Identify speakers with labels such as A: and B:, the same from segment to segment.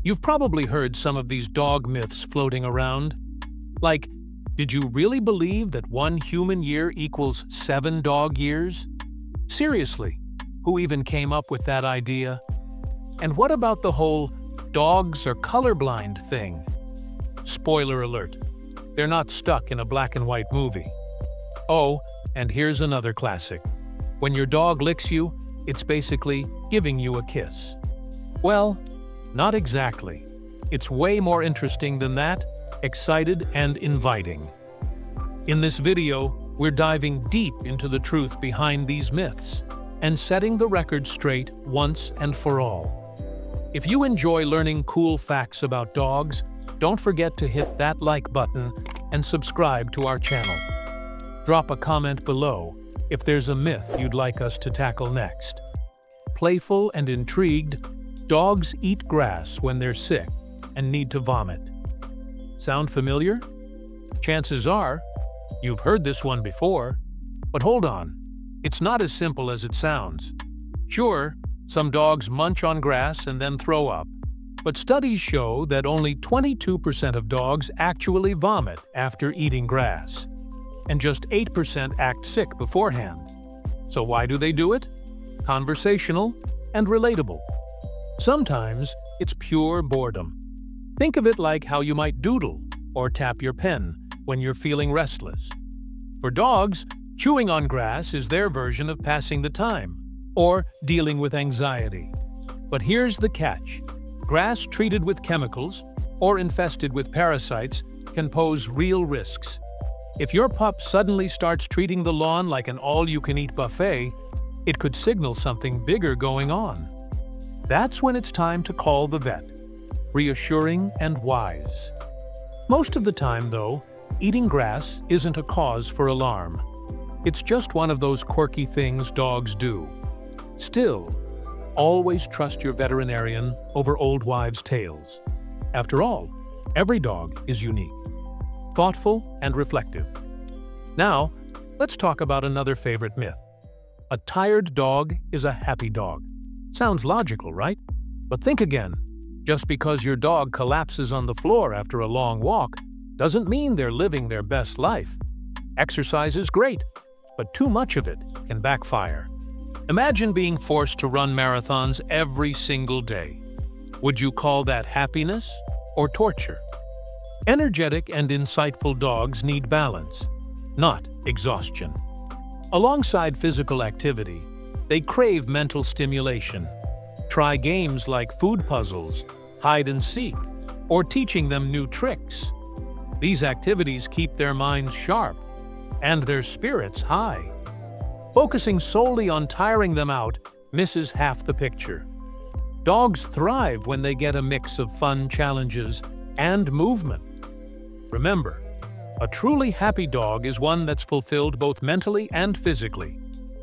A: You've probably heard some of these dog myths floating around. Like, did you really believe that 1 human year equals 7 dog years? Seriously, who even came up with that idea? And what about the whole dogs are colorblind thing? Spoiler alert, they're not stuck in a black and white movie. Oh, and here's another classic. When your dog licks you, it's basically giving you a kiss. Well, not exactly. It's way more interesting than that, excited and inviting. In this video, we're diving deep into the truth behind these myths and setting the record straight once and for all. If you enjoy learning cool facts about dogs, don't forget to hit that like button and subscribe to our channel. Drop a comment below if there's a myth you'd like us to tackle next. Playful and intrigued, dogs eat grass when they're sick and need to vomit. Sound familiar? Chances are, you've heard this one before. But hold on, it's not as simple as it sounds. Sure, some dogs munch on grass and then throw up, but studies show that only 22% of dogs actually vomit after eating grass, and just 8% act sick beforehand. So why do they do it? Conversational and relatable. Sometimes it's pure boredom. Think of it like how you might doodle or tap your pen when you're feeling restless. For dogs, chewing on grass is their version of passing the time or dealing with anxiety. But here's the catch. Grass treated with chemicals or infested with parasites can pose real risks. If your pup suddenly starts treating the lawn like an all-you-can-eat buffet, it could signal something bigger going on. That's when it's time to call the vet. Reassuring and wise. Most of the time, though, eating grass isn't a cause for alarm. It's just one of those quirky things dogs do. Still, always trust your veterinarian over old wives' tales. After all, every dog is unique, thoughtful, and reflective. Now, let's talk about another favorite myth. A tired dog is a happy dog. Sounds logical, right? But think again. Just because your dog collapses on the floor after a long walk doesn't mean they're living their best life. Exercise is great, but too much of it can backfire. Imagine being forced to run marathons every single day. Would you call that happiness or torture? Energetic and insightful dogs need balance, not exhaustion. Alongside physical activity, they crave mental stimulation. Try games like food puzzles, hide and seek, or teaching them new tricks. These activities keep their minds sharp and their spirits high. Focusing solely on tiring them out misses half the picture. Dogs thrive when they get a mix of fun challenges and movement. Remember, a truly happy dog is one that's fulfilled both mentally and physically,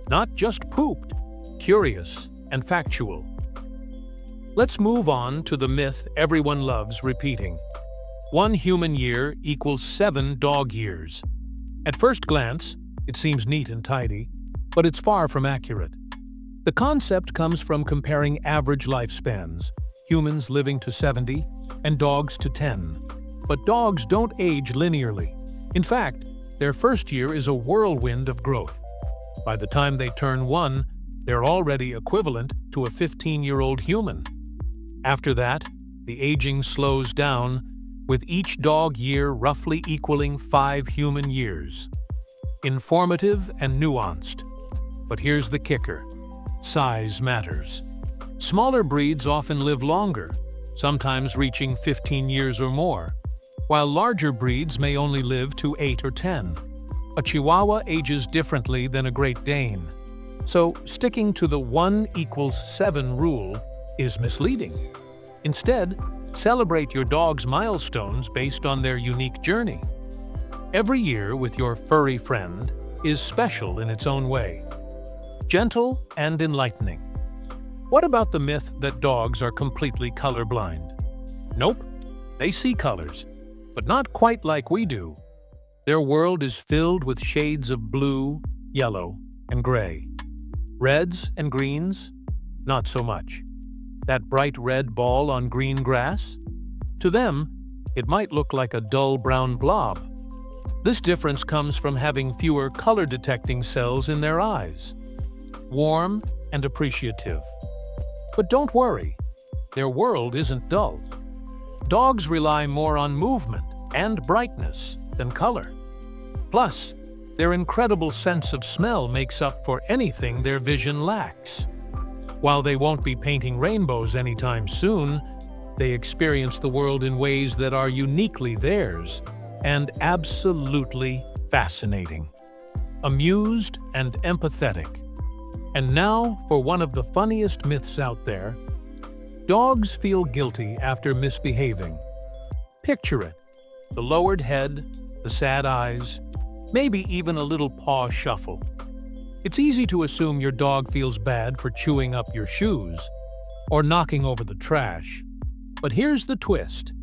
A: not just pooped, curious, and factual. Let's move on to the myth everyone loves repeating. 1 human year equals 7 dog years. At first glance, it seems neat and tidy, but it's far from accurate. The concept comes from comparing average lifespans, humans living to 70 and dogs to 10. But dogs don't age linearly. In fact, their first year is a whirlwind of growth. By the time they turn 1, they're already equivalent to a 15-year-old human. After that, the aging slows down, with each dog year roughly equaling 5 human years. Informative and nuanced. But here's the kicker. Size matters. Smaller breeds often live longer, sometimes reaching 15 years or more, while larger breeds may only live to 8 or 10. A Chihuahua ages differently than a Great Dane. So, sticking to the 1 equals 7 rule is misleading. Instead, celebrate your dog's milestones based on their unique journey. Every year with your furry friend is special in its own way. Gentle and enlightening. What about the myth that dogs are completely colorblind? Nope, they see colors, but not quite like we do. Their world is filled with shades of blue, yellow, and gray. Reds and greens, not so much. That bright red ball on green grass? To them, it might look like a dull brown blob. This difference comes from having fewer color-detecting cells in their eyes. Warm and appreciative. But don't worry, their world isn't dull. Dogs rely more on movement and brightness than color. Plus, their incredible sense of smell makes up for anything their vision lacks. While they won't be painting rainbows anytime soon, they experience the world in ways that are uniquely theirs and absolutely fascinating. Amused and empathetic. And now for one of the funniest myths out there. Dogs feel guilty after misbehaving. Picture it. The lowered head, the sad eyes, maybe even a little paw shuffle. It's easy to assume your dog feels bad for chewing up your shoes or knocking over the trash. But here's the twist.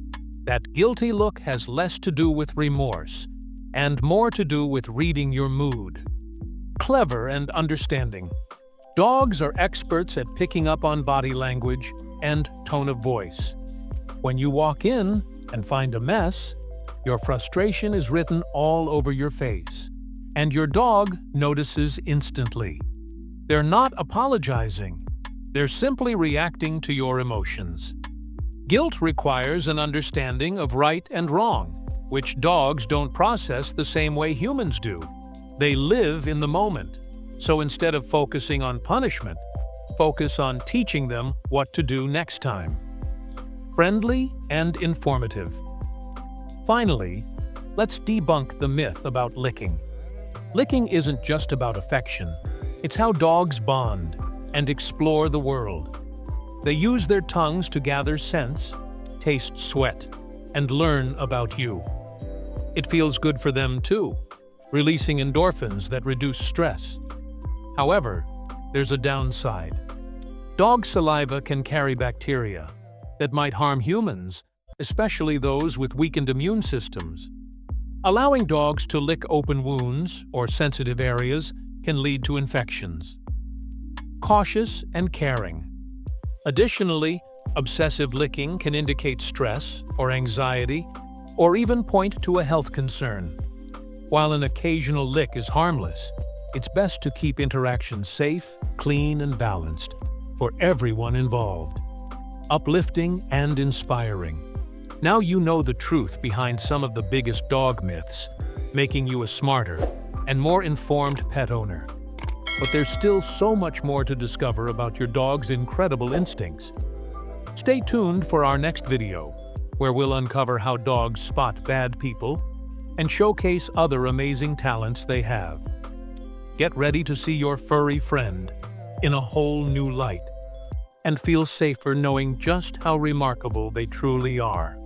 A: That guilty look has less to do with remorse and more to do with reading your mood. Clever and understanding. Dogs are experts at picking up on body language and tone of voice. When you walk in and find a mess, your frustration is written all over your face, and your dog notices instantly. They're not apologizing. They're simply reacting to your emotions. Guilt requires an understanding of right and wrong, which dogs don't process the same way humans do. They live in the moment. So instead of focusing on punishment, focus on teaching them what to do next time. Friendly and informative. Finally, let's debunk the myth about licking. Licking isn't just about affection. It's how dogs bond and explore the world. They use their tongues to gather scents, taste sweat, and learn about you. It feels good for them too, releasing endorphins that reduce stress. However, there's a downside. Dog saliva can carry bacteria that might harm humans, especially those with weakened immune systems. Allowing dogs to lick open wounds or sensitive areas can lead to infections. Cautious and caring. Additionally, obsessive licking can indicate stress or anxiety, or even point to a health concern. While an occasional lick is harmless, it's best to keep interactions safe, clean, and balanced for everyone involved. Uplifting and inspiring. Now you know the truth behind some of the biggest dog myths, making you a smarter and more informed pet owner. But there's still so much more to discover about your dog's incredible instincts. Stay tuned for our next video, where we'll uncover how dogs spot bad people and showcase other amazing talents they have. Get ready to see your furry friend in a whole new light and feel safer knowing just how remarkable they truly are.